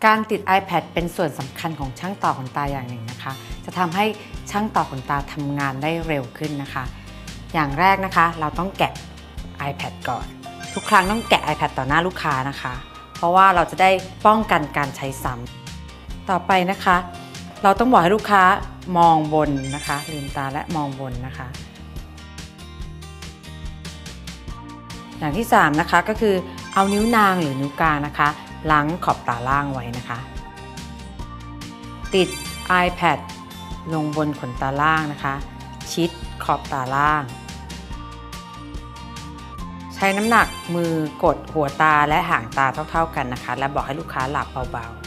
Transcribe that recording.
การติด iPad เป็นส่วนสำคัญของช่างต่อขนตาอย่างหนึ่งนะคะจะทำให้ช่างต่อขนตาทำงานได้เร็วขึ้นนะคะอย่างแรกนะคะเราต้องแกะ iPad ก่อนทุกครั้งต้องแกะ iPad ต่อหน้าลูกค้านะคะเพราะว่าเราจะได้ป้องกันการใช้ซ้ำต่อไปนะคะเราต้องบอกให้ลูกค้ามองบนนะคะลืมตาและมองบนนะคะอย่างที่3นะคะก็คือเอานิ้วนางหรือนิ้วกลางนะคะล้างขอบตาล่างไว้นะคะติด iPad ลงบนขนตาล่างนะคะชิดขอบตาล่างใช้น้ำหนักมือกดหัวตาและหางตาเท่าๆกันนะคะและบอกให้ลูกค้าหลับเบาๆ